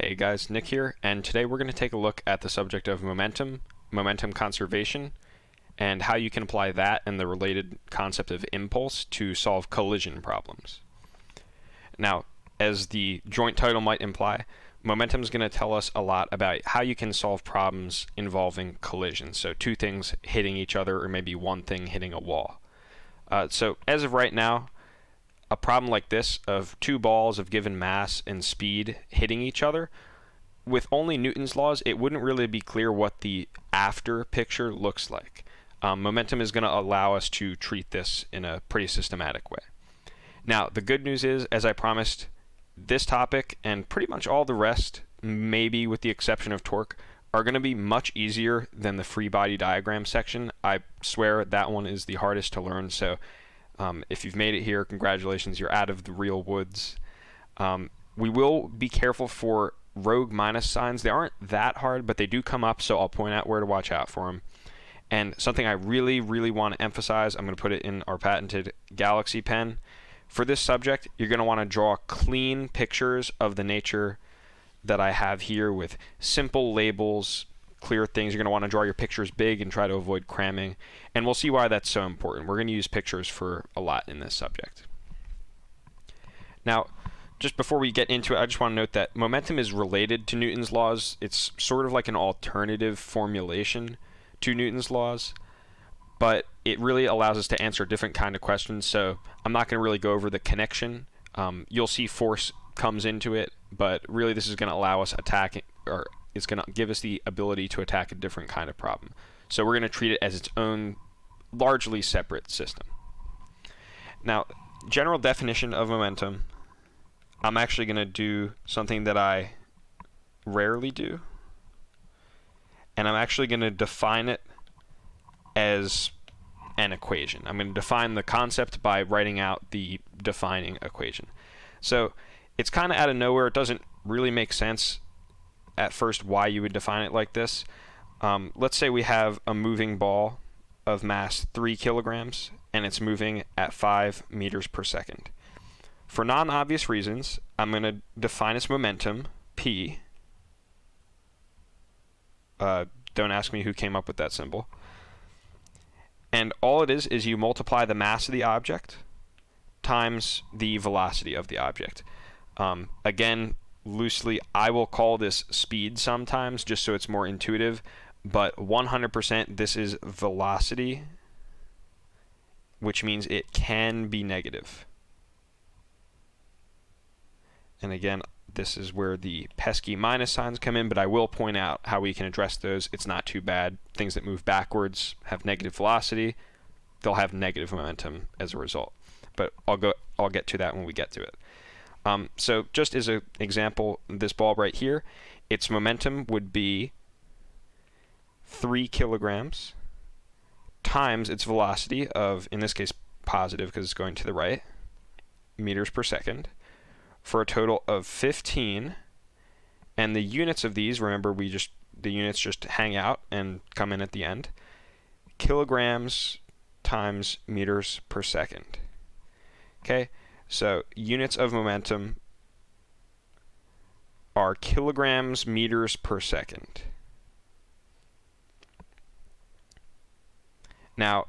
Hey guys, Nick here, and today we're going to take a look at the subject of momentum conservation, and how you can apply that and the related concept of impulse to solve collision problems. Now, as the joint title might imply, momentum is going to tell us a lot about how you can solve problems involving collision, so two things hitting each other or maybe one thing hitting a wall. So as of right now, a problem like this of two balls of given mass and speed hitting each other, with only Newton's laws, it wouldn't really be clear what the after picture looks like. Momentum is going to allow us to treat this in a pretty systematic way. Now, the good news is, as I promised, this topic and pretty much all the rest, maybe with the exception of torque, are going to be much easier than the free body diagram section. I swear that one is the hardest to learn, so if you've made it here, congratulations, you're out of the real woods. We will be careful for rogue minus signs. They aren't that hard, but they do come up, so I'll point out where to watch out for them. And something I really want to emphasize, I'm going to put it in our patented Galaxy pen. For this subject, you're going to want to draw clean pictures of the nature that I have here with simple labels, clear things. You're going to want to draw your pictures big and try to avoid cramming. And we'll see why that's so important. We're going to use pictures for a lot in this subject. Now, just before we get into it, I just want to note that momentum is related to Newton's laws. It's sort of like an alternative formulation to Newton's laws, but it really allows us to answer different kind of questions. So I'm not going to really go over the connection. You'll see force comes into it, but really this is going to allow us attacking, or it's going to give us the ability to attack a different kind of problem. So we're going to treat it as its own largely separate system. Now, general definition of momentum, I'm actually going to do something that I rarely do, and I'm actually going to define it as an equation. I'm going to define the concept by writing out the defining equation. So it's kind of out of nowhere. It doesn't really make sense at first why you would define it like this. Let's say we have a moving ball of mass 3 kilograms and it's moving at 5 meters per second. For non-obvious reasons, I'm going to define its momentum, P. Don't ask me who came up with that symbol. And all it is you multiply the mass of the object times the velocity of the object. Again, loosely, I will call this speed sometimes, just so it's more intuitive, but 100% this is velocity, which means it can be negative. And again, this is where the pesky minus signs come in, but I will point out how we can address those. It's not too bad. Things that move backwards have negative velocity. They'll have negative momentum as a result. But I'll get to that when we get to it. So just as an example, this ball right here, its momentum would be 3 kilograms times its velocity of, in this case, positive because it's going to the right, meters per second, for a total of 15. And the units of these, remember, the units just hang out and come in at the end. Kilograms times meters per second. Okay, so units of momentum are kilograms meters per second. Now,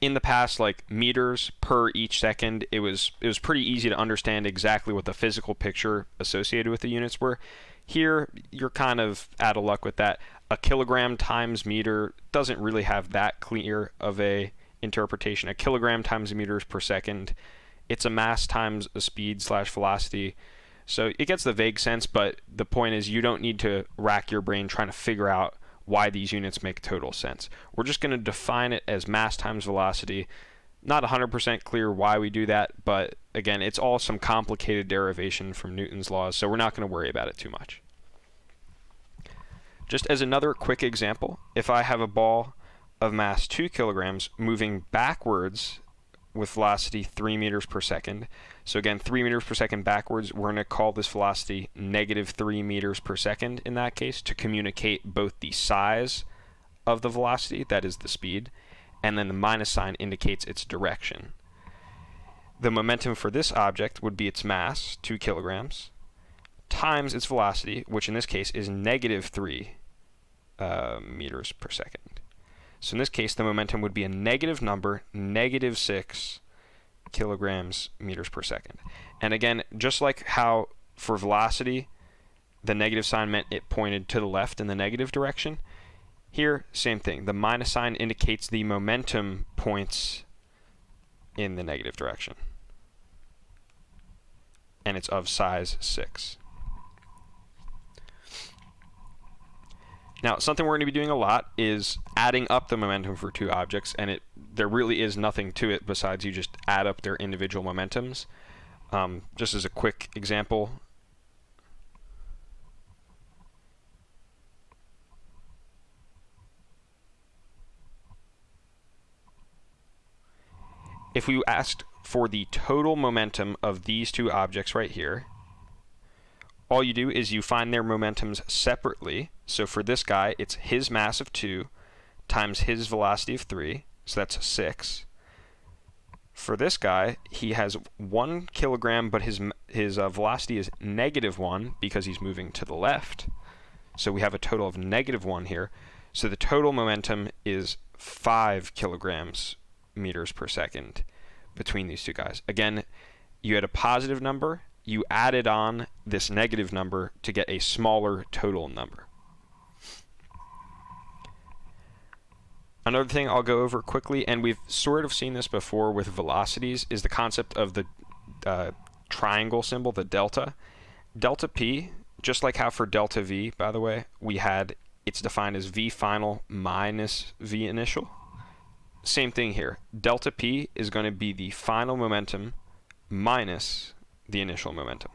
in the past, like meters per each second, it was pretty easy to understand exactly what the physical picture associated with the units were. Here, you're kind of out of luck with that. A kilogram times meter doesn't really have that clear of a interpretation. A kilogram times meters per second, it's a mass times a speed / velocity. So it gets the vague sense, but the point is you don't need to rack your brain trying to figure out why these units make total sense. We're just going to define it as mass times velocity. Not 100% clear why we do that, but again, it's all some complicated derivation from Newton's laws, so we're not going to worry about it too much. Just as another quick example, if I have a ball of mass 2 kilograms moving backwards with velocity 3 meters per second. So again, 3 meters per second backwards, we're going to call this velocity negative 3 meters per second in that case to communicate both the size of the velocity, that is the speed, and then the minus sign indicates its direction. The momentum for this object would be its mass, 2 kilograms, times its velocity, which in this case is -3 meters per second. So in this case, the momentum would be a negative number, -6 kilograms meters per second. And again, just like how for velocity, the negative sign meant it pointed to the left in the negative direction, here, same thing. The minus sign indicates the momentum points in the negative direction. And it's of size 6. Now, something we're going to be doing a lot is adding up the momentum for two objects, and there really is nothing to it besides you just add up their individual momentums. Just as a quick example, if we asked for the total momentum of these two objects right here, all you do is you find their momentums separately. So for this guy, it's his mass of 2 times his velocity of 3, so that's 6. For this guy, he has 1 kilogram, but his velocity is -1 because he's moving to the left. So we have a total of -1 here. So the total momentum is 5 kilograms meters per second between these two guys. Again, you had a positive number, you added on this negative number to get a smaller total number. Another thing I'll go over quickly, and we've sort of seen this before with velocities, is the concept of the triangle symbol, the delta. Delta P, just like how for delta V, by the way, it's defined as V final minus V initial. Same thing here. Delta P is going to be the final momentum minus the initial momentum.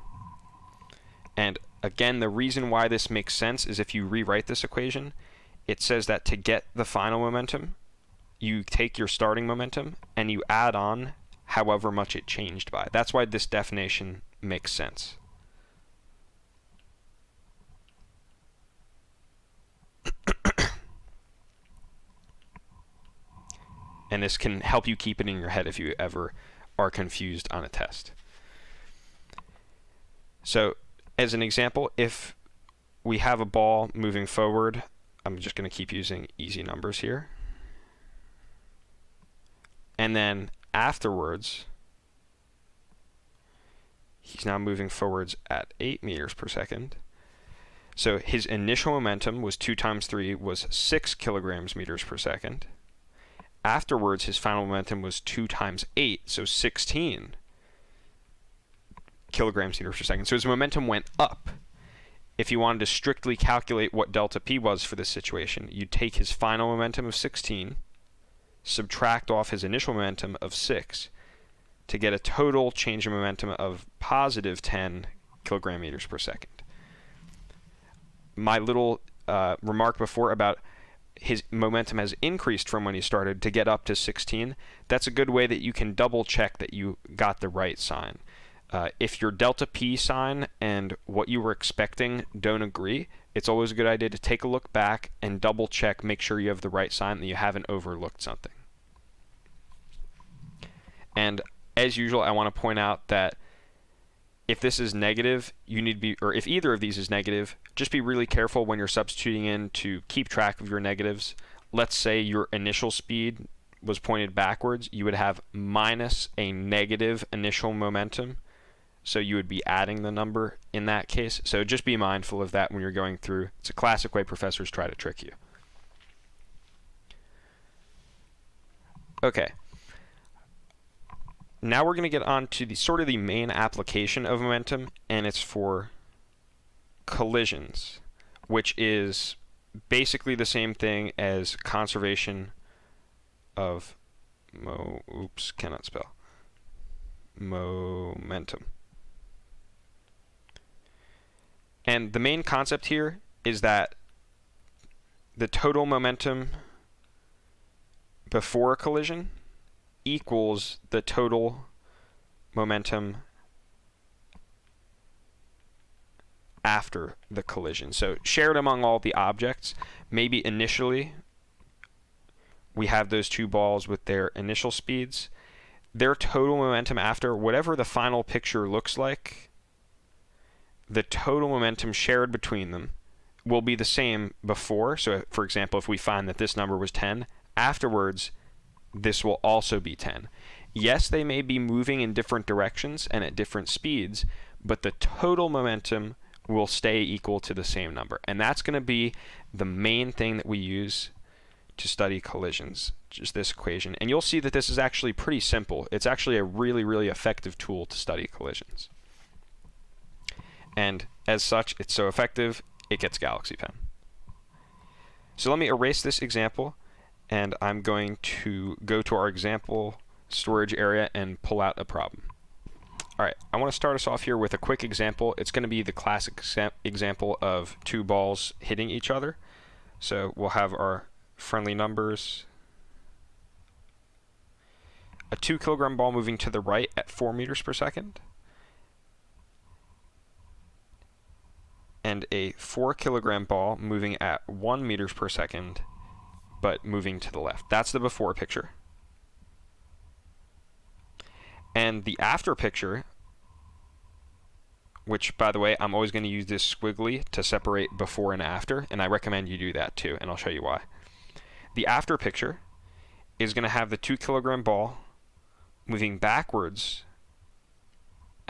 And again, the reason why this makes sense is if you rewrite this equation, it says that to get the final momentum, you take your starting momentum and you add on however much it changed by. That's why this definition makes sense. And this can help you keep it in your head if you ever are confused on a test. So, as an example, if we have a ball moving forward, I'm just going to keep using easy numbers here. And then afterwards, he's now moving forwards at 8 meters per second. So his initial momentum was 2 times 3 was 6 kilograms meters per second. Afterwards, his final momentum was 2 times 8, so 16 kilograms meters per second. So his momentum went up. If you wanted to strictly calculate what delta P was for this situation, you'd take his final momentum of 16, subtract off his initial momentum of 6, to get a total change in momentum of positive 10 kilogram meters per second. My little remark before about his momentum has increased from when he started to get up to 16, that's a good way that you can double check that you got the right sign. If your delta P sign and what you were expecting don't agree, it's always a good idea to take a look back and double check, make sure you have the right sign, that you haven't overlooked something. And as usual, I want to point out that if this is negative, you need to be, or if either of these is negative, just be really careful when you're substituting in to keep track of your negatives. Let's say your initial speed was pointed backwards, you would have minus a negative initial momentum. So you would be adding the number in that case. So just be mindful of that when you're going through. It's a classic way professors try to trick you. Okay. Now we're going to get on to the sort of the main application of momentum, and it's for collisions, which is basically the same thing as conservation of momentum. And the main concept here is that the total momentum before a collision equals the total momentum after the collision. So shared among all the objects, maybe initially we have those two balls with their initial speeds. Their total momentum after, whatever the final picture looks like, the total momentum shared between them will be the same before. So for example, if we find that this number was 10, afterwards this will also be 10. Yes, they may be moving in different directions and at different speeds, but the total momentum will stay equal to the same number. And that's going to be the main thing that we use to study collisions, just this equation. And you'll see that this is actually pretty simple. It's actually a really, really effective tool to study collisions. And as such, it's so effective, it gets Galaxy Pen. So let me erase this example, and I'm going to go to our example storage area and pull out a problem. All right, I want to start us off here with a quick example. It's going to be the classic example of two balls hitting each other. So we'll have our friendly numbers. A 2 kilogram ball moving to the right at 4 meters per second. And a 4 kilogram ball moving at 1 meters per second, but moving to the left. That's the before picture. And the after picture, which, by the way, I'm always going to use this squiggly to separate before and after, and I recommend you do that too, and I'll show you why. The after picture is going to have the 2 kilogram ball moving backwards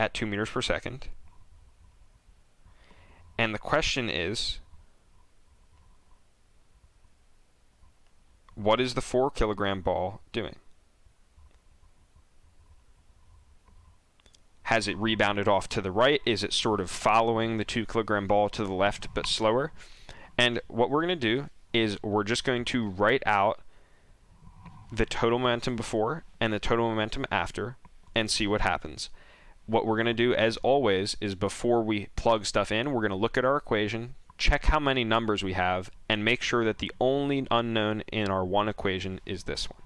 at 2 meters per second. And the question is, what is the 4 kilogram ball doing? Has it rebounded off to the right? Is it sort of following the 2 kilogram ball to the left but slower? And what we're going to do is we're just going to write out the total momentum before and the total momentum after and see what happens. What we're going to do, as always, is before we plug stuff in, we're going to look at our equation, check how many numbers we have, and make sure that the only unknown in our one equation is this one.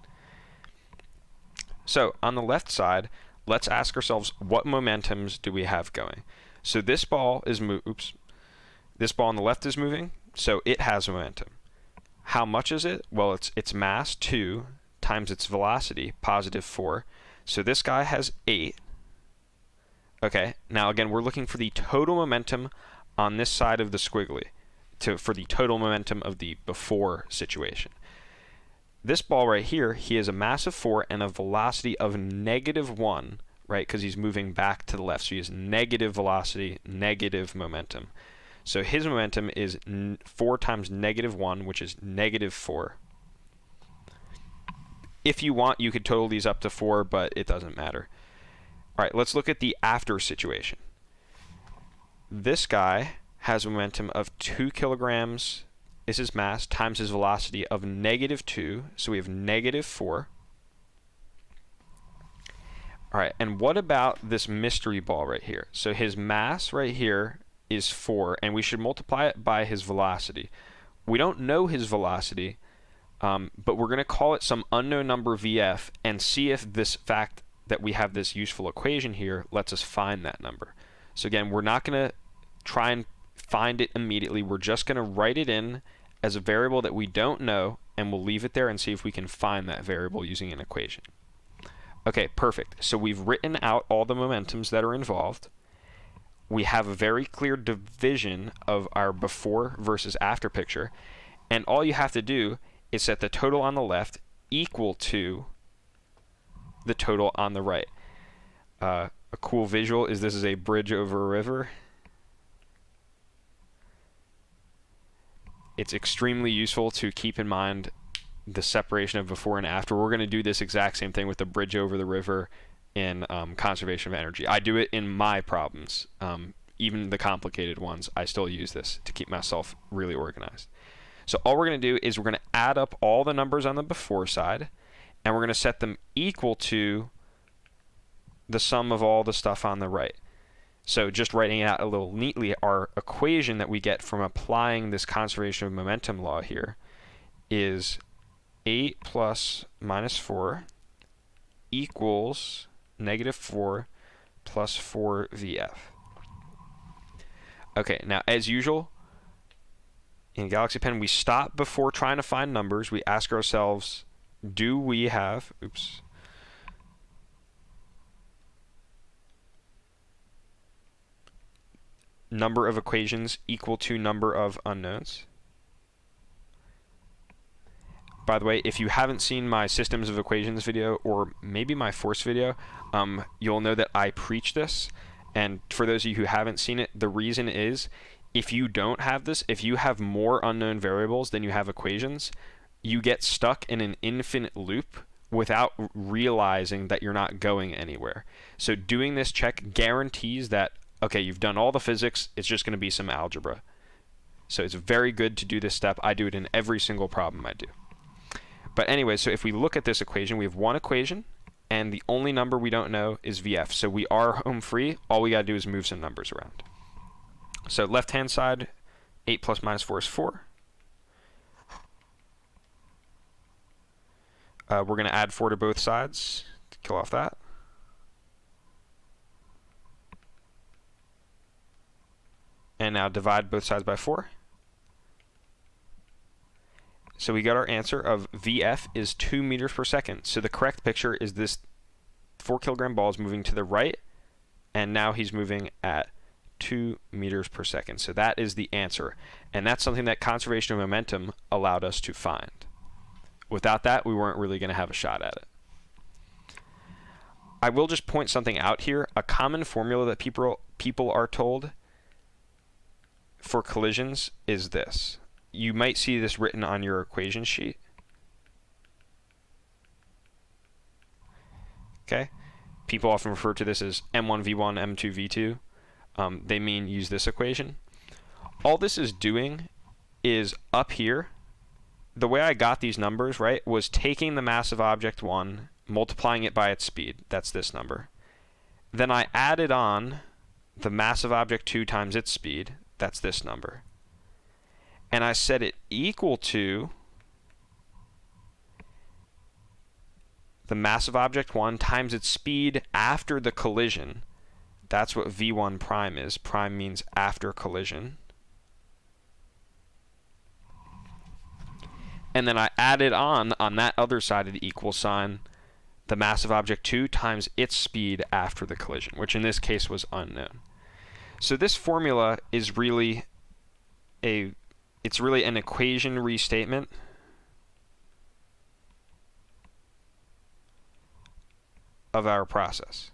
So on the left side, let's ask ourselves, what momentums do we have going? So this ball is this ball on the left is moving, so it has momentum. How much is it? Well, it's its mass 2 times its velocity, positive 4. So this guy has 8. Okay, now again, we're looking for the total momentum on this side of the squiggly for the total momentum of the before situation. This ball right here, he has a mass of 4 and a velocity of -1, right? Because he's moving back to the left. So he has negative velocity, negative momentum. So his momentum is 4 times -1, which is -4. If you want, you could total these up to 4, but it doesn't matter. All right, let's look at the after situation. This guy has a momentum of 2 kilograms is his mass times his velocity of -2, so we have -4. All right, and what about this mystery ball right here? So his mass right here is 4, and we should multiply it by his velocity. We don't know his velocity, but we're going to call it some unknown number VF and see if this fact that we have this useful equation here lets us find that number. So again, we're not going to try and find it immediately. We're just going to write it in as a variable that we don't know, and we'll leave it there and see if we can find that variable using an equation. Okay, perfect. So we've written out all the momentums that are involved. We have a very clear division of our before versus after picture, and all you have to do is set the total on the left equal to the total on the right. A cool visual is this is a bridge over a river. It's extremely useful to keep in mind the separation of before and after. We're going to do this exact same thing with the bridge over the river in conservation of energy. I do it in my problems. Even the complicated ones, I still use this to keep myself really organized. So all we're going to do is we're going to add up all the numbers on the before side, and we're going to set them equal to the sum of all the stuff on the right. So just writing it out a little neatly, our equation that we get from applying this conservation of momentum law here is 8 plus -4 equals -4 plus 4 VF. Okay, now as usual, in Galaxy Pen, we stop before trying to find numbers. We ask ourselves, do we have, number of equations equal to number of unknowns. By the way, if you haven't seen my systems of equations video, or maybe my force video, you'll know that I preach this. And for those of you who haven't seen it, the reason is, if you don't have this, if you have more unknown variables than you have equations, you get stuck in an infinite loop without realizing that you're not going anywhere. So doing this check guarantees that, okay, you've done all the physics, it's just going to be some algebra. So it's very good to do this step. I do it in every single problem I do. But anyway, so if we look at this equation, we have one equation, and the only number we don't know is VF. So we are home free. All we got to do is move some numbers around. So left-hand side, 8 plus minus 4 is 4. We're going to add 4 to both sides to kill off that. And now divide both sides by 4. So we got our answer of VF is 2 meters per second. So the correct picture is this 4 kilogram ball is moving to the right, and now he's moving at 2 meters per second. So that is the answer. And that's something that conservation of momentum allowed us to find. Without that, we weren't really going to have a shot at it. I will just point something out here. A common formula that people are told for collisions is this. You might see this written on your equation sheet. Okay? People often refer to this as M1 V1, M2 V2. They mean use this equation. All this is doing is up here, the way I got these numbers, right, was taking the mass of object 1, multiplying it by its speed. That's this number. Then I added on the mass of object 2 times its speed. That's this number. And I set it equal to the mass of object 1 times its speed after the collision. That's what V1 prime is. Prime means after collision. And then I added on that other side of the equal sign, the mass of object 2 times its speed after the collision, which in this case was unknown. So this formula is really it's really an equation restatement of our process.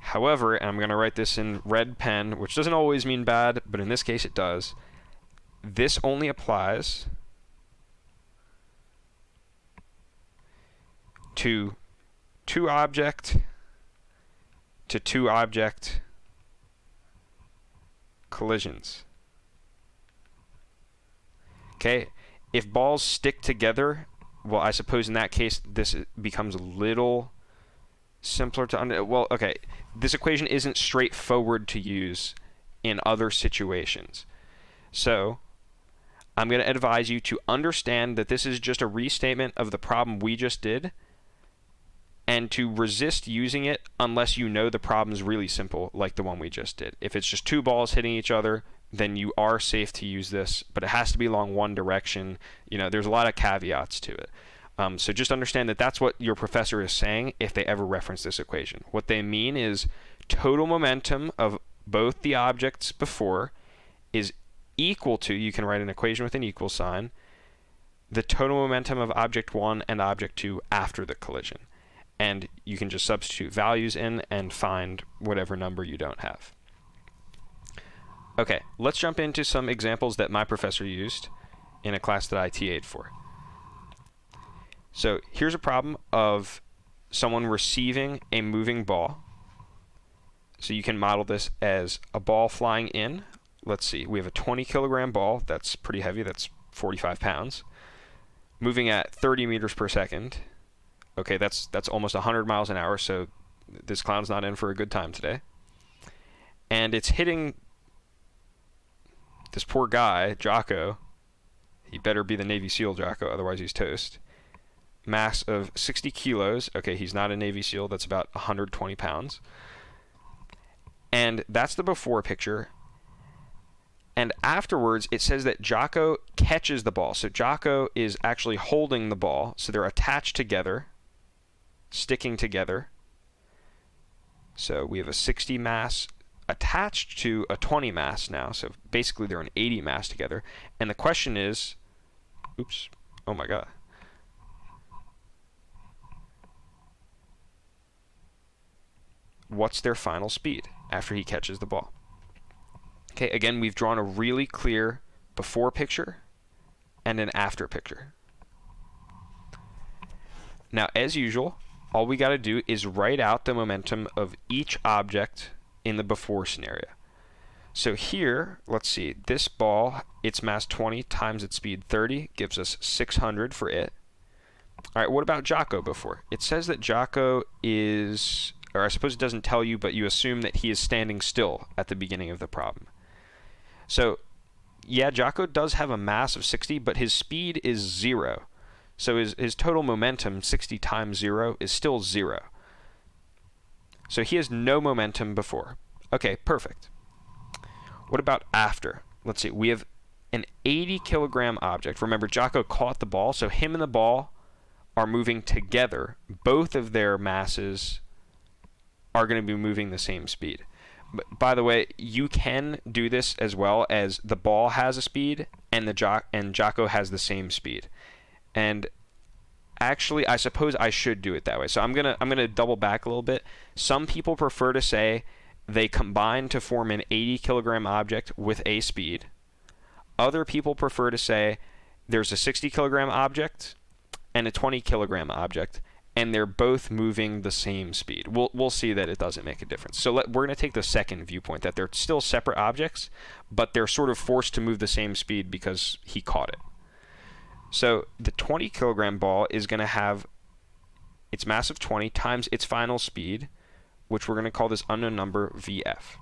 However, and I'm going to write this in red pen, which doesn't always mean bad, but in this case it does. This only applies to two object collisions. Okay, if balls stick together, well, I suppose in that case this becomes a little simpler to well, okay, this equation isn't straightforward to use in other situations. So I'm going to advise you to understand that this is just a restatement of the problem we just did, and to resist using it unless you know the problem's really simple, like the one we just did. If it's just two balls hitting each other, then you are safe to use this, but it has to be along one direction. You know, there's a lot of caveats to it. So just understand that that's what your professor is saying if they ever reference this equation. What they mean is total momentum of both the objects before is equal to, you can write an equation with an equal sign, the total momentum of object 1 and object 2 after the collision. And you can just substitute values in and find whatever number you don't have. Okay, let's jump into some examples that my professor used in a class that I TA'd for. So here's a problem of someone receiving a moving ball. So you can model this as a ball flying in. Let's see, we have a 20 kilogram ball. That's pretty heavy. That's 45 pounds. Moving at 30 meters per second. Okay, that's almost 100 miles an hour, so this clown's not in for a good time today. And it's hitting this poor guy, Jocko. He better be the Navy SEAL Jocko, otherwise he's toast. Mass of 60 kilos. Okay, he's not a Navy SEAL. That's about 120 pounds. And that's the before picture. And afterwards, it says that Jocko catches the ball. So Jocko is actually holding the ball. So they're attached together, sticking together. So we have a 60 mass attached to a 20 mass now. So basically they're an 80 mass together. And the question is, oops, oh my god. What's their final speed after he catches the ball? Okay, again, we've drawn a really clear before picture and an after picture. Now, as usual, all we got to do is write out the momentum of each object in the before scenario. So here, let's see, this ball, its mass 20 times its speed 30 gives us 600 for it. All right, what about Jocko before? It says that Jocko is, or I suppose it doesn't tell you, but you assume that he is standing still at the beginning of the problem. So, yeah, Jocko does have a mass of 60, but his speed is 0. So his total momentum, 60 times 0, is still 0. So he has no momentum before. Okay, perfect. What about after? Let's see, we have an 80 kilogram object. Remember, Jocko caught the ball, so him and the ball are moving together. Both of their masses are going to be moving the same speed. But by the way, you can do this as well as the ball has a speed and Jocko has the same speed. And actually, I suppose I should do it that way. So I'm gonna double back a little bit. Some people prefer to say they combine to form an 80 kilogram object with a speed. Other people prefer to say there's a 60 kilogram object and a 20 kilogram object, and they're both moving the same speed. We'll see that it doesn't make a difference. So we're going to take the second viewpoint, that they're still separate objects, but they're sort of forced to move the same speed because he caught it. So the 20 kilogram ball is going to have its mass of 20 times its final speed, which we're going to call this unknown number VF.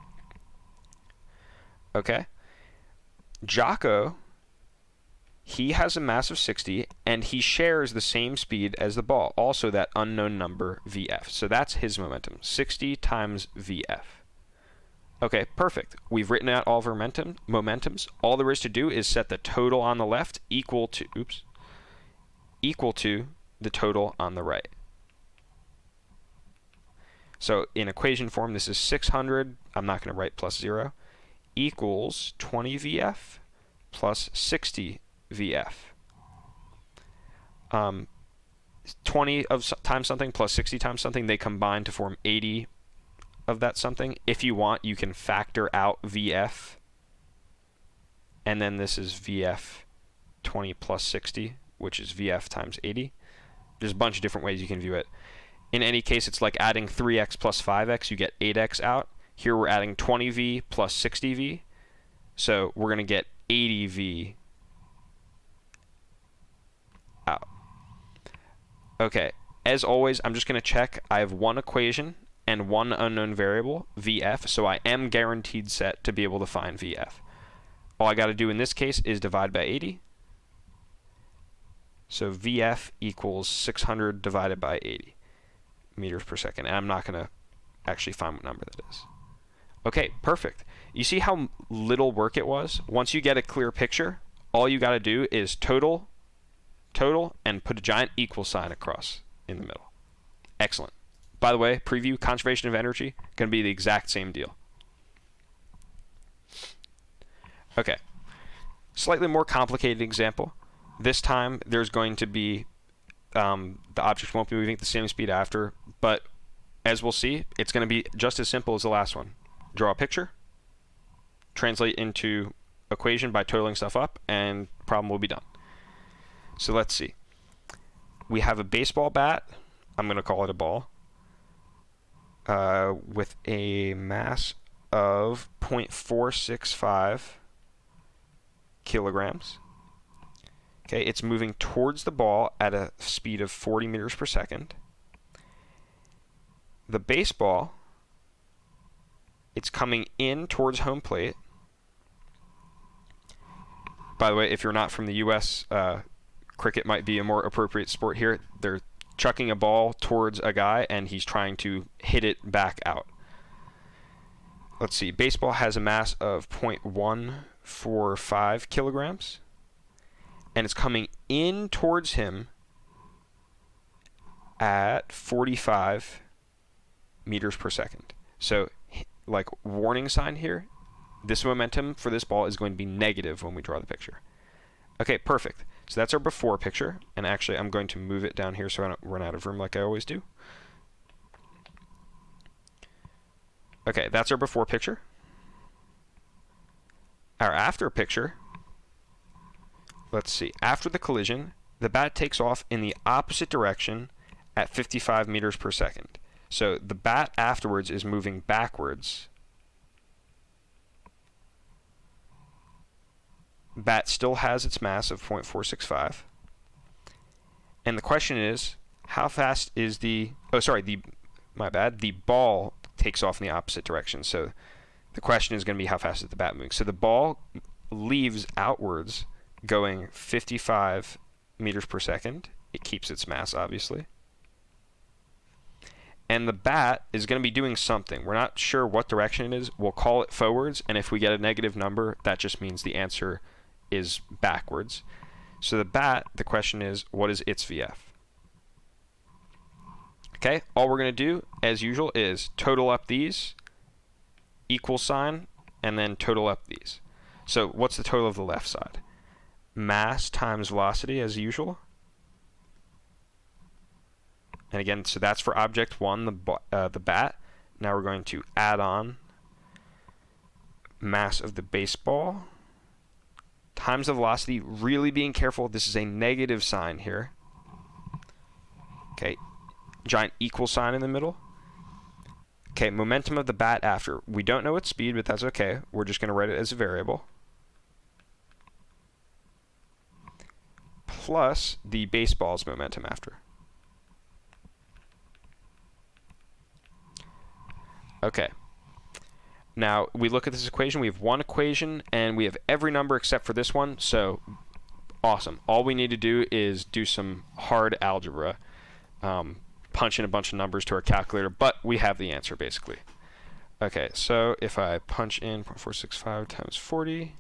Okay? Jocko, he has a mass of 60, and he shares the same speed as the ball, also that unknown number VF. So that's his momentum, 60 times VF. Okay, perfect. We've written out all of our momentums. All there is to do is set the total on the left equal to the total on the right. So in equation form, this is 600, I'm not going to write plus 0, equals 20 VF plus 60 VF. 20 times something plus 60 times something, they combine to form 80 of that something. If you want, you can factor out VF, and then this is VF 20 plus 60, which is VF times 80. There's a bunch of different ways you can view it. In any case, it's like adding 3x plus 5x, you get 8x out. Here we're adding 20v plus 60v, so we're going to get 80v out. Okay, as always, I'm just going to check. I have one equation and one unknown variable, VF, so I am guaranteed set to be able to find VF. All I got to do in this case is divide by 80. So VF equals 600 divided by 80 meters per second. And I'm not going to actually find what number that is. Okay, perfect. You see how little work it was? Once you get a clear picture, all you got to do is total, and put a giant equal sign across in the middle. Excellent. By the way, preview, conservation of energy, going to be the exact same deal. Okay, slightly more complicated example. This time, there's going to be, the object won't be moving at the same speed after, but as we'll see, it's going to be just as simple as the last one. Draw a picture, translate into equation by totaling stuff up, and problem will be done. So let's see. We have a baseball bat, I'm going to call it a ball, with a mass of 0.465 kilograms. Okay, it's moving towards the ball at a speed of 40 meters per second. The baseball, it's coming in towards home plate. By the way, if you're not from the US, cricket might be a more appropriate sport here. They're chucking a ball towards a guy, and he's trying to hit it back out. Let's see. Baseball has a mass of 0.145 kilograms, and it's coming in towards him at 45 meters per second. So like warning sign here. This momentum for this ball is going to be negative when we draw the picture. Okay, perfect. So that's our before picture, and actually I'm going to move it down here so I don't run out of room like I always do. Okay, that's our before picture. Our after picture, let's see, after the collision, the bat takes off in the opposite direction at 55 meters per second. So the bat afterwards is moving backwards. Bat still has its mass of 0.465. And the question is, how fast is the ball takes off in the opposite direction. So the question is going to be how fast is the bat moving. So the ball leaves outwards going 55 meters per second. It keeps its mass, obviously. And the bat is going to be doing something. We're not sure what direction it is. We'll call it forwards, and if we get a negative number, that just means the answer is backwards. So the bat, the question is, what is its VF? Okay, all we're going to do, as usual, is total up these, equal sign, and then total up these. So what's the total of the left side? Mass times velocity, as usual. And again, so that's for object 1, the bat. Now we're going to add on mass of the baseball times the velocity. Really being careful, this is a negative sign here. Okay, giant equal sign in the middle. Okay, momentum of the bat after. We don't know its speed, but that's okay. We're just going to write it as a variable. Plus the baseball's momentum after. Okay. Now, we look at this equation. We have one equation, and we have every number except for this one, so awesome. All we need to do is do some hard algebra, punch in a bunch of numbers to our calculator, but we have the answer, basically. Okay, so if I punch in 0.465 times 40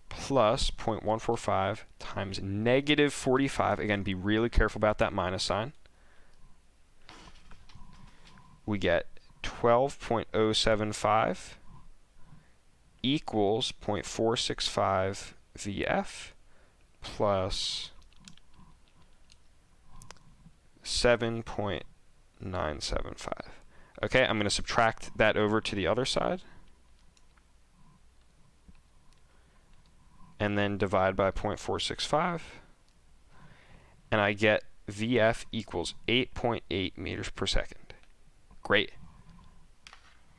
plus 0.145 times negative 45, again, be really careful about that minus sign, we get 12.075 equals 0.465 VF plus 7.975. Okay, I'm going to subtract that over to the other side and then divide by 0.465, and I get VF equals 8.8 meters per second. Great.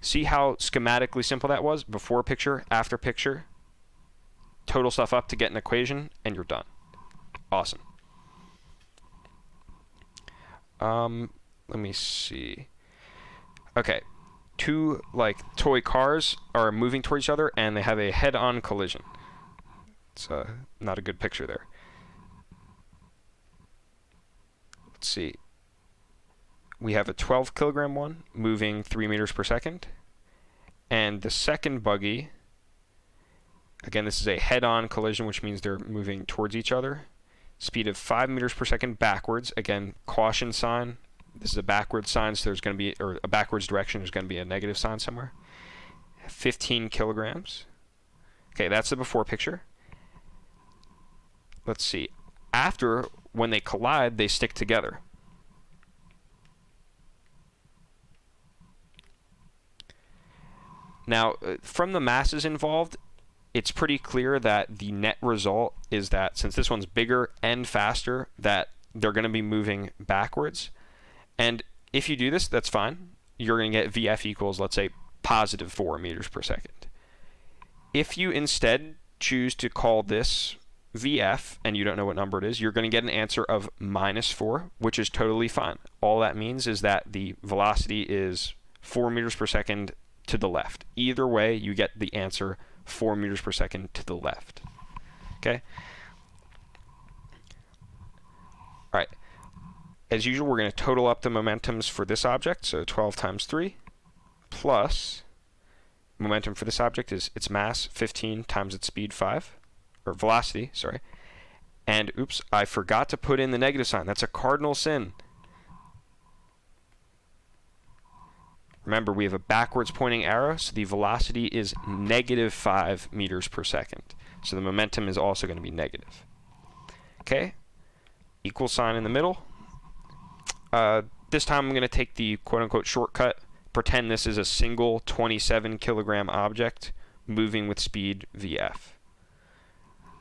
See how schematically simple that was? Before picture, after picture. Total stuff up to get an equation, and you're done. Awesome. Let me see. Okay. Two, toy cars are moving toward each other, and they have a head-on collision. It's not a good picture there. Let's see. We have a 12 kilogram one moving 3 meters per second. And the second buggy, again, this is a head-on collision, which means they're moving towards each other. Speed of 5 meters per second backwards. Again, caution sign. This is a backwards sign, so there's going to be, or a backwards direction, there's going to be a negative sign somewhere. 15 kilograms. Okay, that's the before picture. Let's see. After, when they collide, they stick together. Now, from the masses involved, it's pretty clear that the net result is that since this one's bigger and faster, that they're going to be moving backwards. And if you do this, that's fine. You're going to get VF equals, let's say, positive 4 meters per second. If you instead choose to call this VF, and you don't know what number it is, you're going to get an answer of -4, which is totally fine. All that means is that the velocity is 4 meters per second to the left. Either way, you get the answer 4 meters per second to the left. Okay? All right. As usual, we're going to total up the momentums for this object, so 12 times 3, plus momentum for this object is its mass, 15, times its speed, 5, or velocity, sorry. And, oops, I forgot to put in the negative sign. That's a cardinal sin. Remember, we have a backwards pointing arrow, so the velocity is -5 meters per second. So the momentum is also going to be negative. Okay, equal sign in the middle. This time I'm going to take the quote-unquote shortcut, pretend this is a single 27 kilogram object moving with speed vf.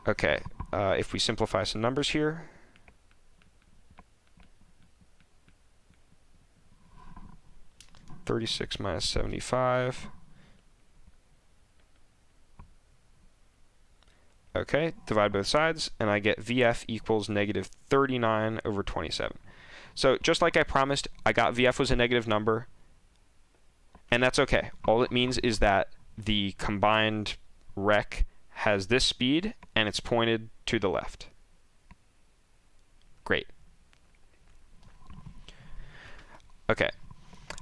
Okay, if we simplify some numbers here, (36 minus 75). Okay, divide both sides, and I get VF equals -39 over 27. So just like I promised, I got VF was a negative number, and that's okay. All it means is that the combined rec has this speed, and it's pointed to the left. Great. Okay.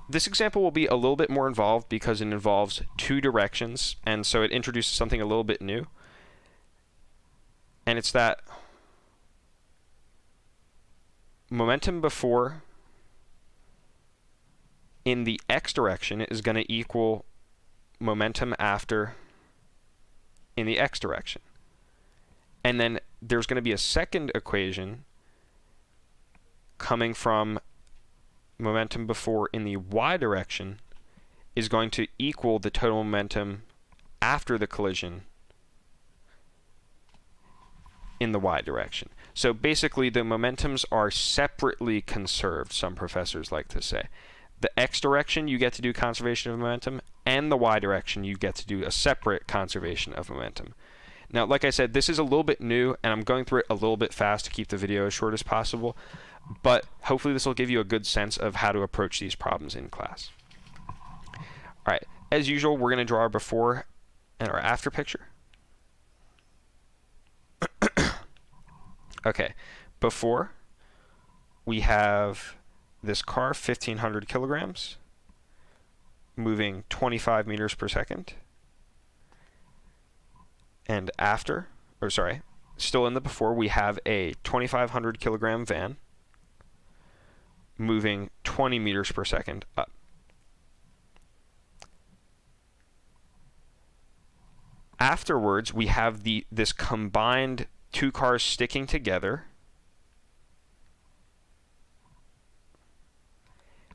This example will be a little bit more involved because it involves two directions, and so it introduces something a little bit new. And it's that momentum before in the x direction is going to equal momentum after in the x direction. And then there's going to be a second equation coming from momentum before in the y direction is going to equal the total momentum after the collision in the y direction. So basically the momentums are separately conserved, some professors like to say. The x direction you get to do conservation of momentum, and the y direction you get to do a separate conservation of momentum. Now, like I said, this is a little bit new, and I'm going through it a little bit fast to keep the video as short as possible, but hopefully this will give you a good sense of how to approach these problems in class. All right, as usual, we're going to draw our before and our after picture. Okay, before we have this car, 1,500 kilograms, moving 25 meters per second. And after, or sorry, still in the before, we have a 2,500 kilogram van moving 20 meters per second up. Afterwards, we have this combined two cars sticking together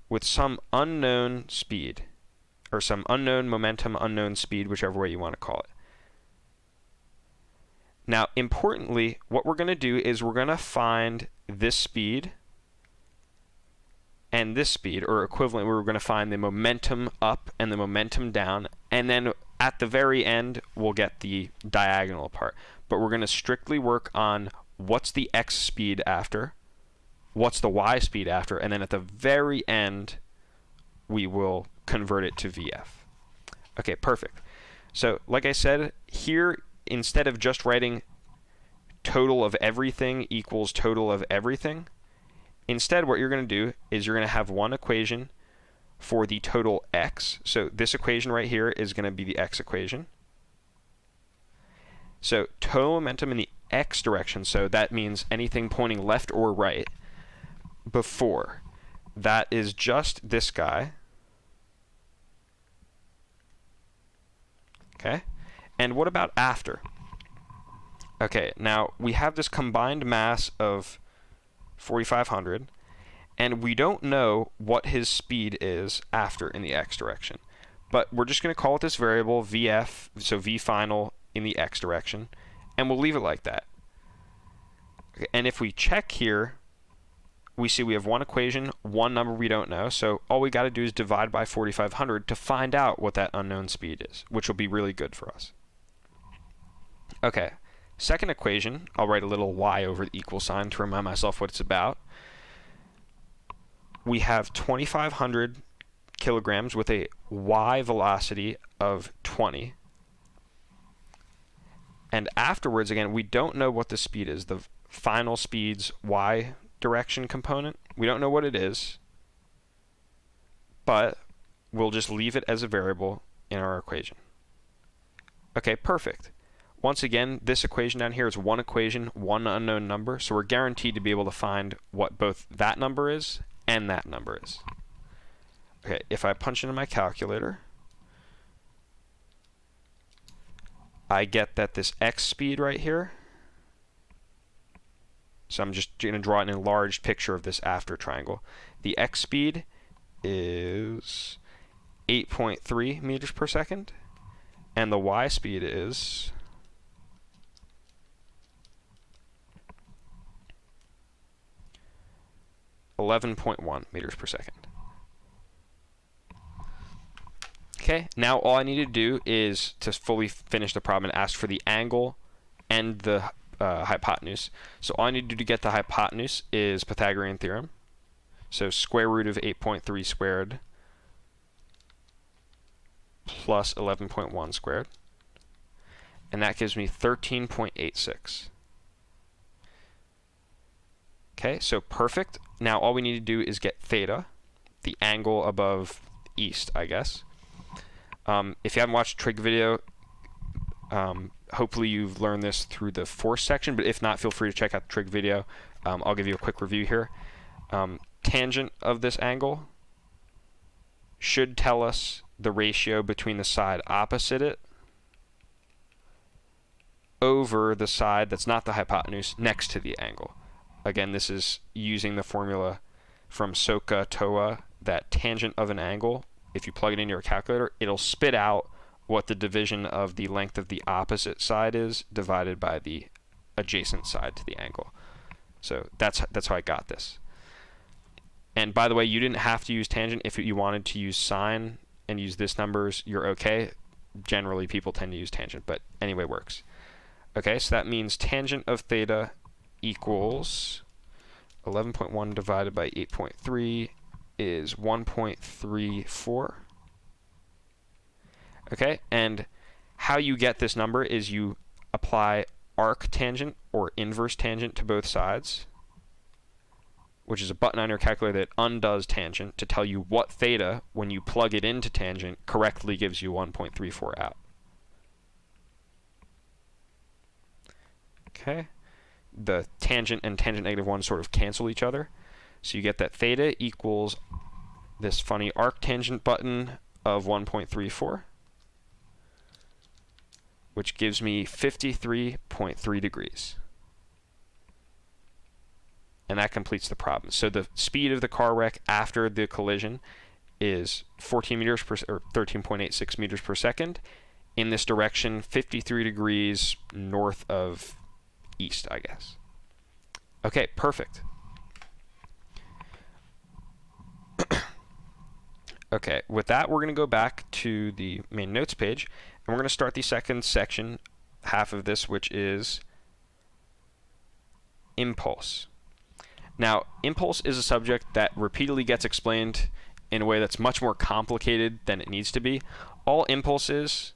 with some unknown speed, or some unknown momentum, unknown speed, whichever way you want to call it. Now, importantly, what we're going to do is we're going to find this speed and this speed, or equivalent, we're going to find the momentum up and the momentum down, and then at the very end, we'll get the diagonal part. But we're going to strictly work on what's the x speed after, what's the y speed after, and then at the very end, we will convert it to VF. Okay, perfect. So, like I said, here, instead of just writing total of everything equals total of everything, instead what you're going to do is you're going to have one equation for the total x. So this equation right here is going to be the x equation. So total momentum in the x direction, so that means anything pointing left or right, before, that is just this guy. Okay, and what about after? Okay, now we have this combined mass of 4,500, and we don't know what his speed is after in the x direction. But we're just going to call it this variable VF, so V final in the x direction, and we'll leave it like that. Okay, and if we check here, we see we have one equation, one number we don't know, so all we got to do is divide by 4,500 to find out what that unknown speed is, which will be really good for us. Okay, second equation, I'll write a little y over the equal sign to remind myself what it's about. We have 2,500 kilograms with a y velocity of 20. And afterwards, again, we don't know what the speed is. The final speed's y direction component, we don't know what it is, but we'll just leave it as a variable in our equation. Okay, perfect. Once again, this equation down here is one equation, one unknown number, so we're guaranteed to be able to find what both that number is and that number is. Okay, if I punch into my calculator, I get that this x speed right here, so I'm just going to draw an enlarged picture of this after triangle. The x speed is 8.3 meters per second, and the y speed is 11.1 meters per second. Okay, now all I need to do is to fully finish the problem and ask for the angle and the hypotenuse. So all I need to do to get the hypotenuse is Pythagorean theorem. So square root of 8.3 squared plus 11.1 squared. And that gives me 13.86. Okay, so perfect. Now all we need to do is get theta, the angle above east, I guess. If you haven't watched a trig video, hopefully you've learned this through the force section, but if not, feel free to check out the trig video. I'll give you a quick review here. Tangent of this angle should tell us the ratio between the side opposite it over the side that's not the hypotenuse next to the angle. Again, this is using the formula from SOHCAHTOA that tangent of an angle, if you plug it into your calculator, it'll spit out what the division of the length of the opposite side is divided by the adjacent side to the angle. So that's how I got this. And by the way, you didn't have to use tangent. If you wanted to use sine and use this numbers, you're okay. Generally, people tend to use tangent, but anyway, works. Okay, so that means tangent of theta equals 11.1 divided by 8.3 is 1.34. Okay, and how you get this number is you apply arctangent or inverse tangent to both sides, which is a button on your calculator that undoes tangent to tell you what theta, when you plug it into tangent, correctly gives you 1.34 out. Okay, the tangent and tangent negative 1 sort of cancel each other. So you get that theta equals this funny arctangent button of 1.34, which gives me 53.3 degrees. And that completes the problem. So the speed of the car wreck after the collision is 14 meters per, or 13.86 meters per second. In this direction, 53 degrees north of east, I guess. Okay, perfect. Okay, with that, we're going to go back to the main notes page, and we're going to start the second section, half of this, which is impulse. Now, impulse is a subject that repeatedly gets explained in a way that's much more complicated than it needs to be. All impulse is,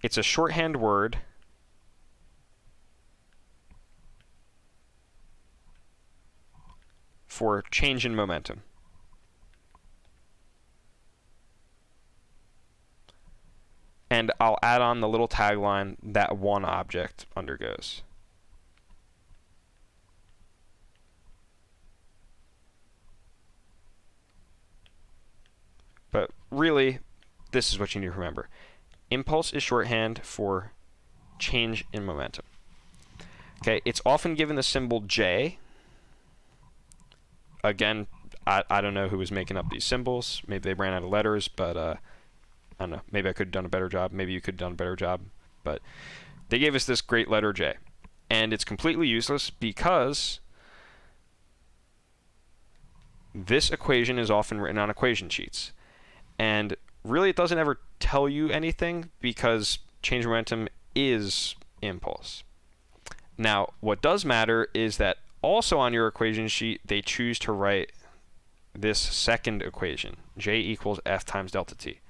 it's a shorthand word for change in momentum. And I'll add on the little tagline that one object undergoes. But really, this is what you need to remember. Impulse is shorthand for change in momentum. Okay, it's often given the symbol J. Again, I don't know who was making up these symbols. Maybe they ran out of letters, but I don't know. Maybe I could have done a better job. Maybe you could have done a better job. But they gave us this great letter J. And it's completely useless because this equation is often written on equation sheets. And really, it doesn't ever tell you anything because change in momentum is impulse. Now, what does matter is that also on your equation sheet, they choose to write this second equation, J equals F times delta T.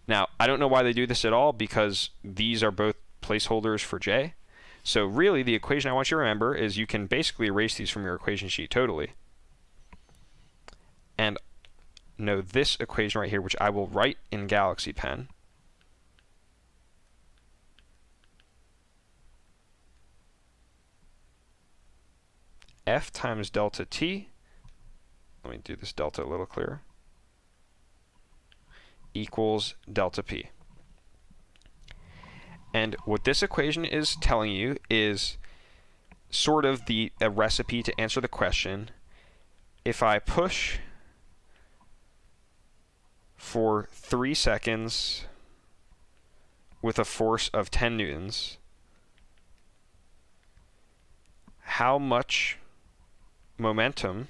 Now, I don't know why they do this at all because these are both placeholders for J. So really, the equation I want you to remember is you can basically erase these from your equation sheet totally. And know this equation right here, which I will write in Galaxy Pen. F times delta T. Let me do this delta a little clearer. equals delta p. And what this equation is telling you is sort of a recipe to answer the question, if I push for 3 seconds with a force of 10 newtons, how much momentum,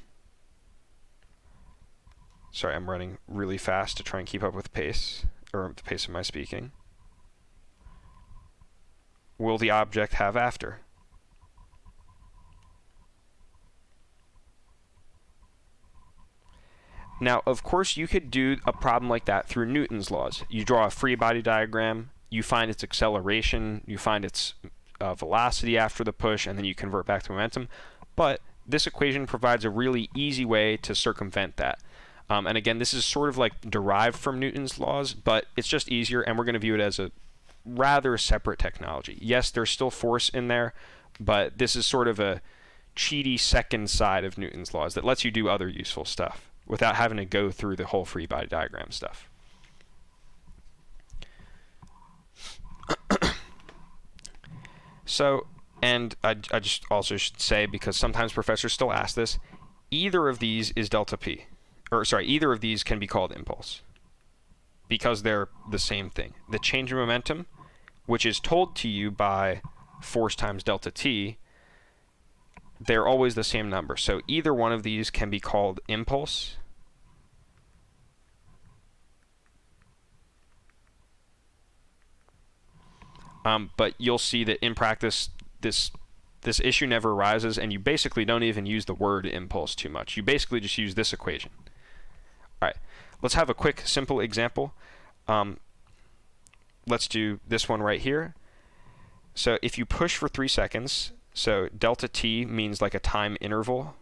sorry, I'm running really fast to try and keep up with the pace, or the pace of my speaking, will the object have after? Now, of course, you could do a problem like that through Newton's laws. You draw a free body diagram, you find its acceleration, you find its velocity after the push, and then you convert back to momentum. But this equation provides a really easy way to circumvent that. And again, this is sort of like derived from Newton's laws, but it's just easier, and we're going to view it as a rather separate technology. Yes, there's still force in there, but this is sort of a cheaty second side of Newton's laws that lets you do other useful stuff without having to go through the whole free body diagram stuff. So, and I just also should say, because sometimes professors still ask this, either of these is delta p. Or sorry, either of these can be called impulse, because they're the same thing. The change in momentum, which is told to you by force times delta t, they're always the same number. So either one of these can be called impulse. But you'll see that in practice, this issue never arises, and you basically don't even use the word impulse too much. You basically just use this equation. All right, let's have a quick, simple example. Let's do this one right here. So if you push for 3 seconds, so delta t means like a time interval.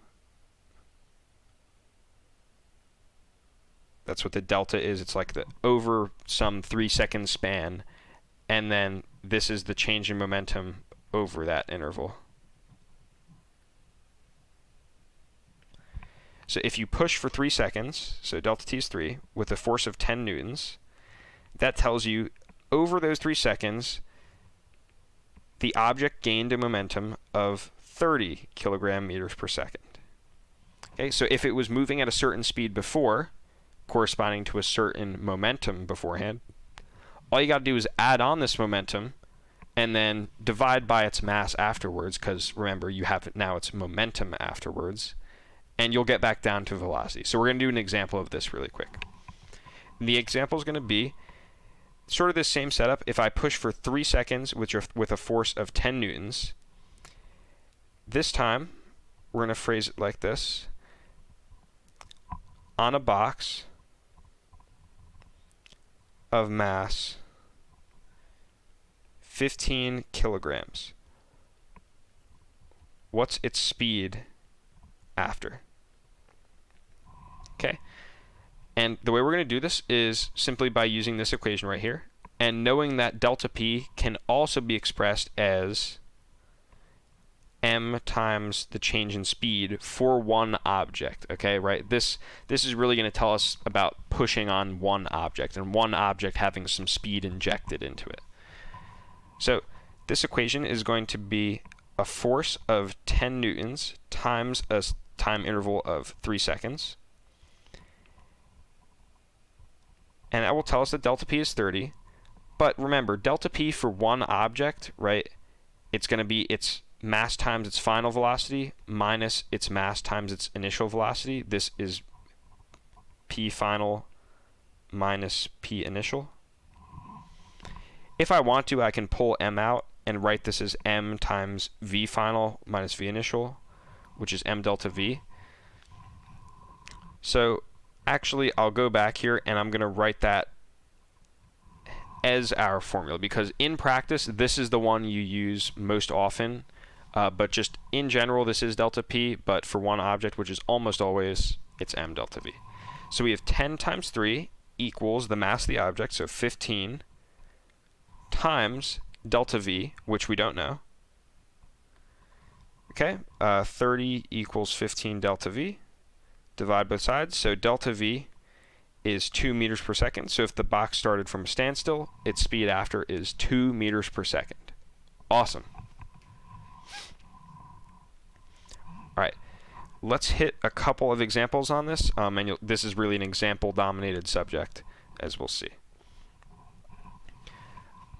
That's what the delta is. It's like the over some 3-second span, and then this is the change in momentum over that interval. So if you push for 3 seconds, so delta t is 3, with a force of 10 newtons, that tells you over those 3 seconds, the object gained a momentum of 30 kilogram meters per second. Okay, so if it was moving at a certain speed before, corresponding to a certain momentum beforehand, all you got to do is add on this momentum and then divide by its mass afterwards, because remember, you have now its momentum afterwards, and you'll get back down to velocity. So we're going to do an example of this really quick. The example is going to be sort of this same setup. If I push for 3 seconds with a force of 10 newtons, this time we're going to phrase it like this. On a box of mass 15 kilograms, what's its speed after? Okay. And the way we're going to do this is simply by using this equation right here, and knowing that delta p can also be expressed as m times the change in speed for one object. Okay, right? This is really going to tell us about pushing on one object, and one object having some speed injected into it. So this equation is going to be a force of 10 newtons times a time interval of 3 seconds. And that will tell us that delta p is 30. But remember, delta p for one object, right, it's going to be its mass times its final velocity minus its mass times its initial velocity. This is p final minus p initial. If I want to, I can pull m out and write this as m times v final minus v initial, which is m delta v. So actually, I'll go back here and I'm going to write that as our formula, because in practice, this is the one you use most often. But just in general, this is delta p, but for one object, which is almost always, it's m delta v. So we have 10 times 3 equals the mass of the object, so 15, times delta v, which we don't know. Okay, 30 equals 15 delta v. Divide both sides, so delta v is 2 meters per second. So if the box started from a standstill, its speed after is 2 meters per second. Awesome. All right, let's hit a couple of examples on this, and this is really an example-dominated subject, as we'll see.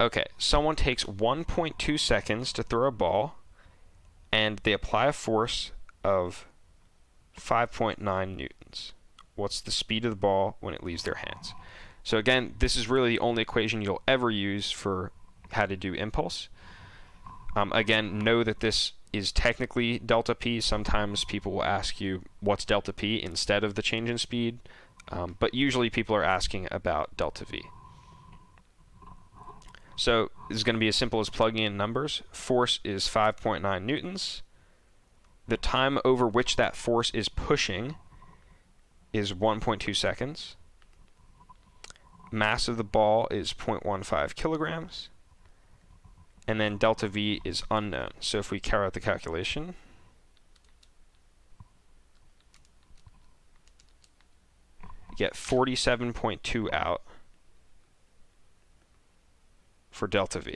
Okay, someone takes 1.2 seconds to throw a ball, and they apply a force of 5.9 newtons. What's the speed of the ball when it leaves their hands? So again, this is really the only equation you'll ever use for how to do impulse. Again, know that this is technically delta p. Sometimes people will ask you what's delta p instead of the change in speed, but usually people are asking about delta v. So this is going to be as simple as plugging in numbers. Force is 5.9 newtons. The time over which that force is pushing is 1.2 seconds. Mass of the ball is 0.15 kilograms. And then delta v is unknown. So if we carry out the calculation, you get 47.2 out for delta v.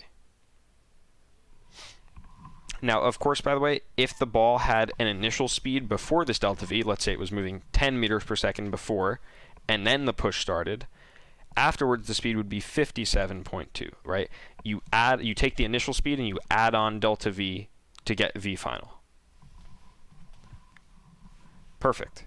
Now, of course, by the way, if the ball had an initial speed before this delta v, let's say it was moving 10 meters per second before, and then the push started, afterwards the speed would be 57.2, right? You take the initial speed and you add on delta v to get v final. Perfect.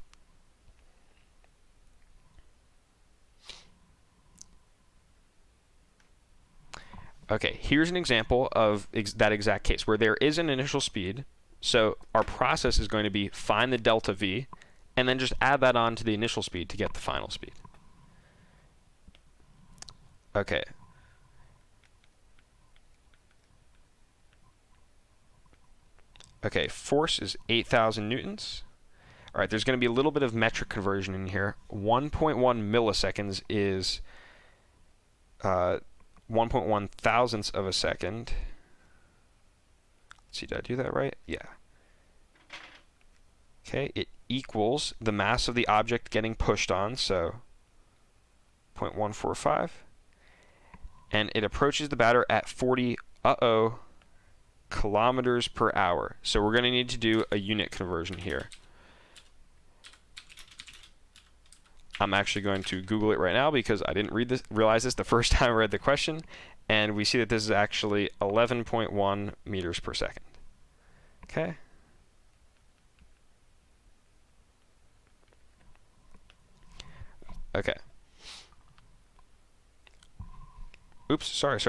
Okay, here's an example of that exact case where there is an initial speed. So our process is going to be find the delta v and then just add that on to the initial speed to get the final speed. Okay. Okay, force is 8,000 newtons. All right, there's going to be a little bit of metric conversion in here. 1.1 milliseconds is 1.1 thousandths of a second. Let's see, did I do that right? Yeah. Okay, it equals the mass of the object getting pushed on, so 0.145. And it approaches the batter at 40, kilometers per hour. So we're going to need to do a unit conversion here. I'm actually going to Google it right now because I didn't realize this the first time I read the question, and we see that this is actually 11.1 meters per second. Okay. Okay. Oops, sorry.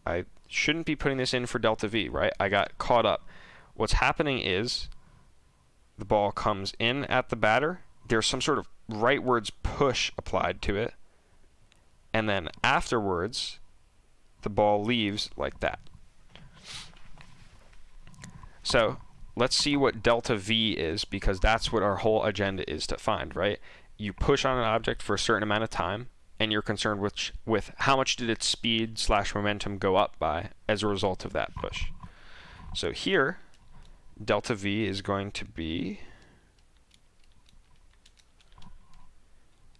I shouldn't be putting this in for delta v, right? I got caught up. What's happening is the ball comes in at the batter. There's some sort of rightwards push applied to it. And then afterwards, the ball leaves like that. So let's see what delta v is, because that's what our whole agenda is to find, right? You push on an object for a certain amount of time, and you're concerned with how much did its speed / momentum go up by as a result of that push. So here, delta v is going to be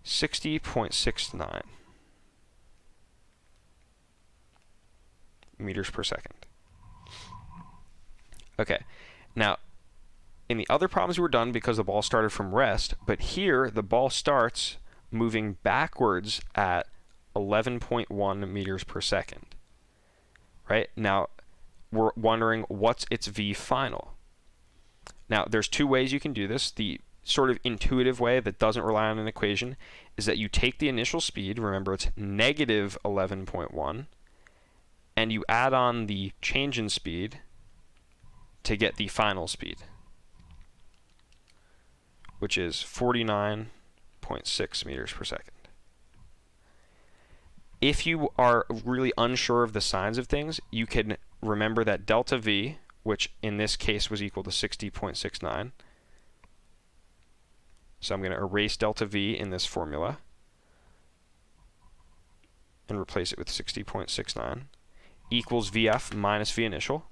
60.69 meters per second. Okay, now in the other problems we were done because the ball started from rest, but here the ball starts moving backwards at 11.1 meters per second. Right? Now we're wondering what's its v final. Now there's two ways you can do this. The sort of intuitive way that doesn't rely on an equation is that you take the initial speed, remember it's negative 11.1, and you add on the change in speed to get the final speed, which is 49.6 meters per second. If you are really unsure of the signs of things, you can remember that delta v, which in this case was equal to 60.69. So I'm going to erase delta v in this formula and replace it with 60.69 equals Vf minus V initial.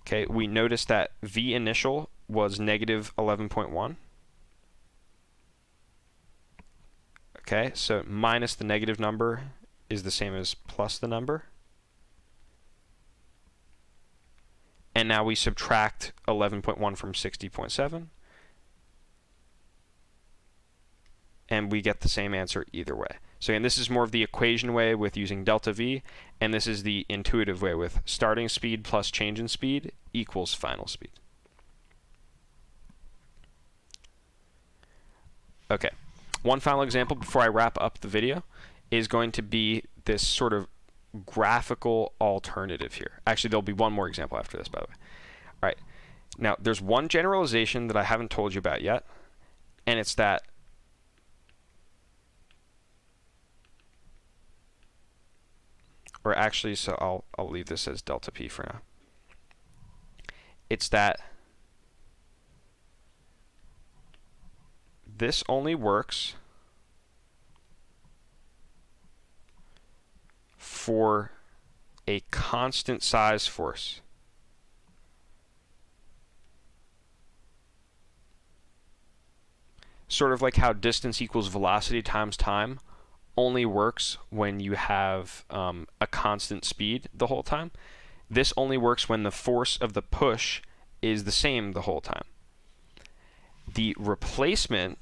Okay, we notice that V initial was negative 11.1. Okay, so minus the negative number is the same as plus the number. And now we subtract 11.1 from 60.7. And we get the same answer either way. So again, this is more of the equation way with using delta V, and this is the intuitive way with starting speed plus change in speed equals final speed. Okay, one final example before I wrap up the video is going to be this sort of graphical alternative here. Actually, there'll be one more example after this, by the way. All right, now there's one generalization that I haven't told you about yet, and it's that or actually, so I'll leave this as delta P for now. It's that this only works for a constant size force. Sort of like how distance equals velocity times time only works when you have a constant speed the whole time. This only works when the force of the push is the same the whole time. The replacement,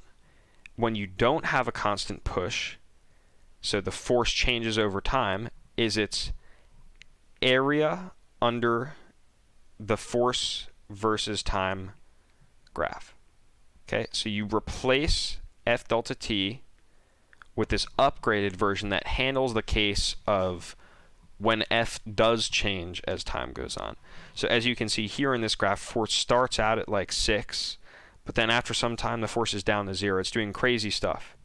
when you don't have a constant push, so the force changes over time, is its area under the force versus time graph. Okay, so you replace F delta T with this upgraded version that handles the case of when F does change as time goes on. So as you can see here in this graph, force starts out at like 6, but then after some time the force is down to 0. It's doing crazy stuff.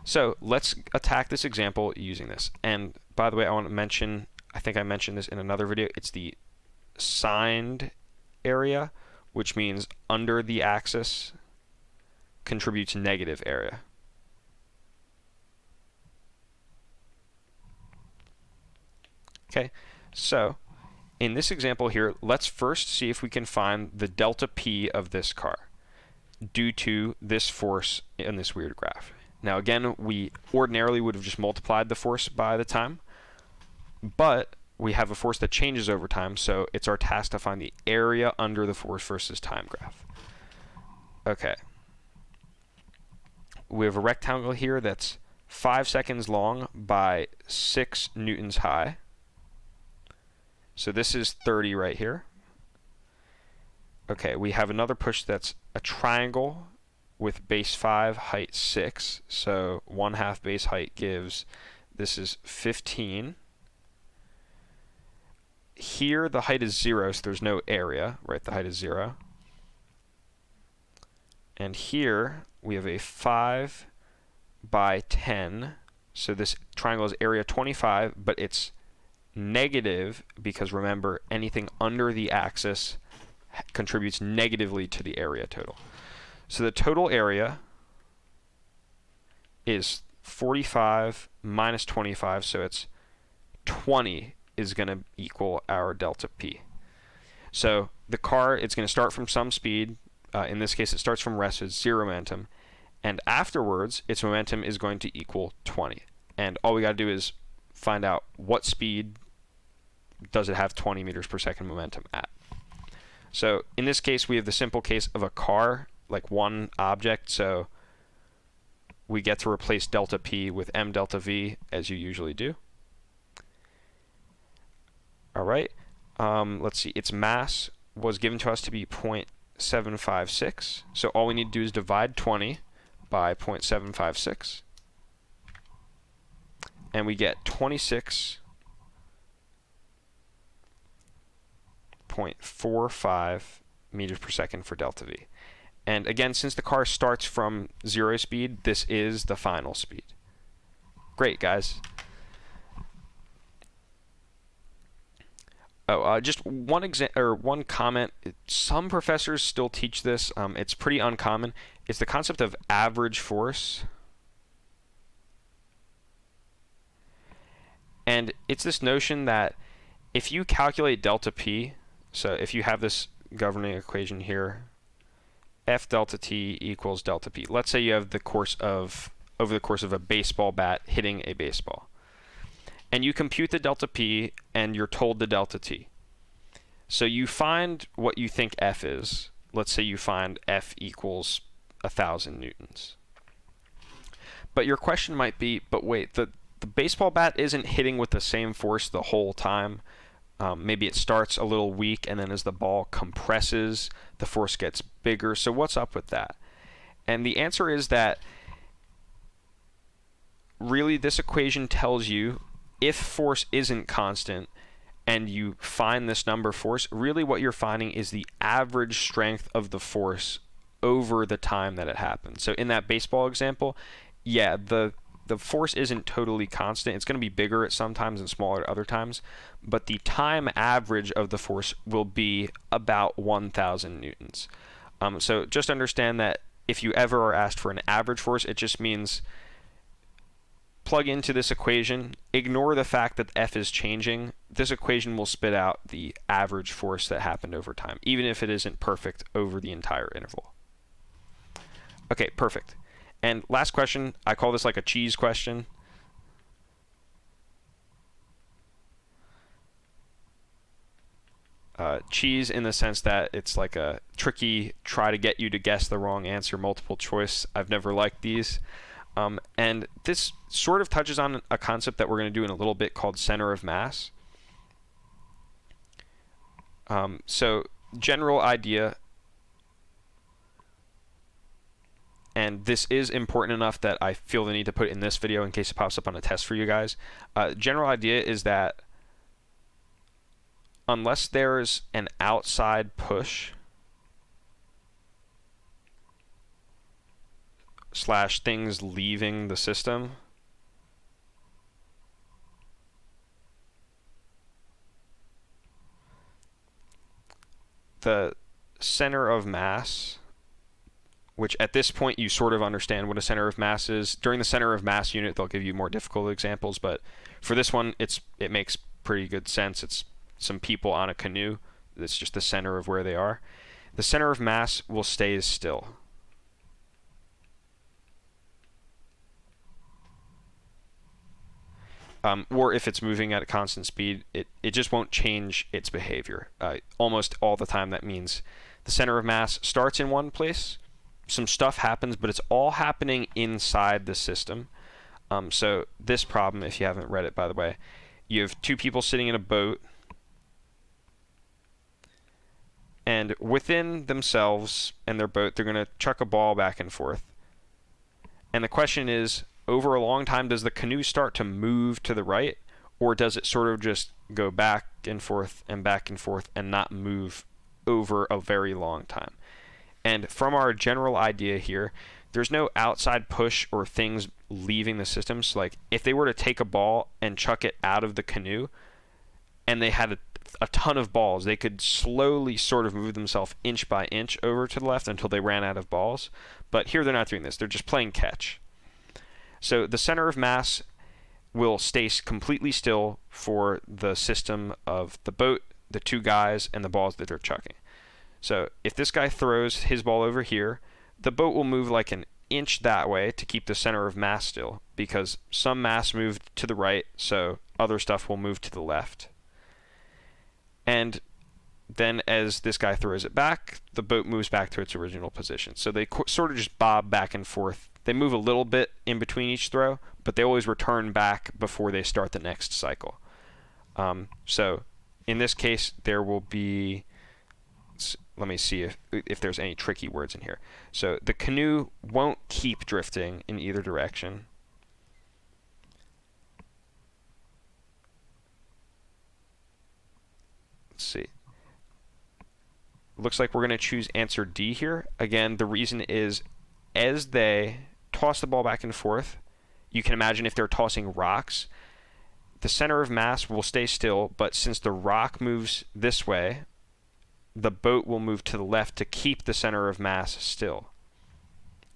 So let's attack this example using this. And by the way, I want to mention, I think I mentioned this in another video, it's the signed area, which means under the axis contributes negative area. Okay, so in this example here, let's first see if we can find the delta P of this car due to this force in this weird graph. Now again, we ordinarily would have just multiplied the force by the time, but we have a force that changes over time, so it's our task to find the area under the force versus time graph. Okay. We have a rectangle here that's 5 seconds long by 6 newtons high. So this is 30 right here. Okay, we have another push that's a triangle with base 5, height 6. So 1/2 base height gives, this is 15. Here the height is 0, so there's no area, right? The height is 0. And here we have a 5 by 10. So this triangle is area 25, but it's negative because remember, anything under the axis contributes negatively to the area total. So the total area is 45 minus 25, so it's 20 is going to equal our delta P. So the car, it's going to start from some speed. In this case, it starts from rest, so it's 0 momentum. And afterwards, its momentum is going to equal 20. And all we got to do is find out what speed does it have 20 meters per second momentum at. So in this case, we have the simple case of a car, like one object. So we get to replace delta P with m delta V, as you usually do. All right. Let's see. Its mass was given to us to be 0.756. So all we need to do is divide 20 by 0.756. And we get 26.45 meters per second for delta V. And again, since the car starts from 0 speed, this is the final speed. Great, guys. Oh, just one comment. Some professors still teach this. It's pretty uncommon. It's the concept of average force. And it's this notion that if you calculate delta P, so if you have this governing equation here, F delta t equals delta p. Let's say you have the course of over the course of a baseball bat hitting a baseball. And you compute the delta p and you're told the delta t. So you find what you think F is. Let's say you find F equals 1,000 newtons. But your question might be, but wait, the baseball bat isn't hitting with the same force the whole time. Maybe it starts a little weak, and then as the ball compresses, the force gets bigger. So what's up with that? And the answer is that really this equation tells you if force isn't constant and you find this number force, really what you're finding is the average strength of the force over the time that it happens. So in that baseball example, yeah, the force isn't totally constant. It's going to be bigger at some times and smaller at other times, but the time average of the force will be about 1,000 newtons. So just understand that if you ever are asked for an average force, it just means plug into this equation, ignore the fact that F is changing. This equation will spit out the average force that happened over time, even if it isn't perfect over the entire interval. Okay, perfect. And last question, I call this like a cheese question. Cheese in the sense that it's like a tricky, try to get you to guess the wrong answer, multiple choice. I've never liked these. And this sort of touches on a concept that we're going to do in a little bit called center of mass. So general idea, and this is important enough that I feel the need to put it in this video in case it pops up on a test for you guys. General idea is that unless there's an outside push / things leaving the system, the center of mass, which at this point you sort of understand what a center of mass is. During the center of mass unit, they'll give you more difficult examples, but for this one, it makes pretty good sense. It's some people on a canoe. It's just the center of where they are. The center of mass will stay still. Or if it's moving at a constant speed, it just won't change its behavior. Almost all the time, that means the center of mass starts in one place, some stuff happens, but it's all happening inside the system. So this problem, if you haven't read it, by the way, you have two people sitting in a boat, and within themselves and their boat, they're going to chuck a ball back and forth. And the question is, over a long time, does the canoe start to move to the right, or does it sort of just go back and forth and not move over a very long time? And from our general idea here, there's no outside push or things leaving the system. So like if they were to take a ball and chuck it out of the canoe and they had a ton of balls, they could slowly sort of move themselves inch by inch over to the left until they ran out of balls. But here they're not doing this. They're just playing catch. So the center of mass will stay completely still for the system of the boat, the two guys, and the balls that they're chucking. So if this guy throws his ball over here, the boat will move like an inch that way to keep the center of mass still, because some mass moved to the right, so other stuff will move to the left. And then as this guy throws it back, the boat moves back to its original position. So they sort of just bob back and forth. They move a little bit in between each throw, but they always return back before they start the next cycle. So in this case, there will be... Let me see if there's any tricky words in here. So the canoe won't keep drifting in either direction. Let's see. Looks like we're going to choose answer D here. Again, the reason is as they toss the ball back and forth, you can imagine if they're tossing rocks, the center of mass will stay still, but since the rock moves this way, the boat will move to the left to keep the center of mass still,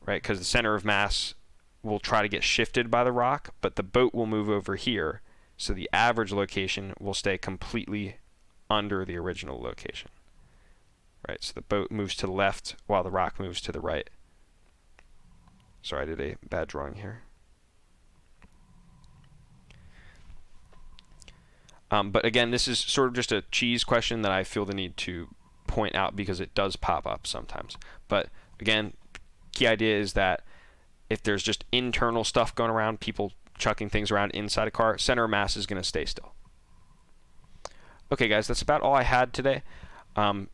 right? Because the center of mass will try to get shifted by the rock, but the boat will move over here, so the average location will stay completely under the original location, right? So the boat moves to the left while the rock moves to the right. Sorry, I did a bad drawing here. But again, this is sort of just a cheese question that I feel the need to point out because it does pop up sometimes. But again, key idea is that if there's just internal stuff going around, people chucking things around inside a car, center of mass is going to stay still. Okay, guys, that's about all I had today.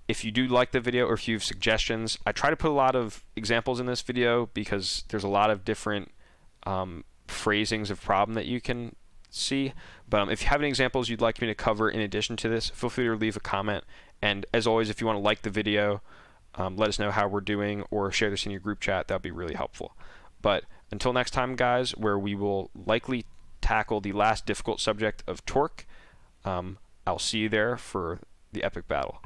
If you do like the video or if you have suggestions, I try to put a lot of examples in this video because there's a lot of different phrasings of problem that you can see. But if you have any examples you'd like me to cover in addition to this, feel free to leave a comment. And as always, if you want to like the video, let us know how we're doing or share this in your group chat. That would be really helpful. But until next time, guys, where we will likely tackle the last difficult subject of torque, I'll see you there for the epic battle.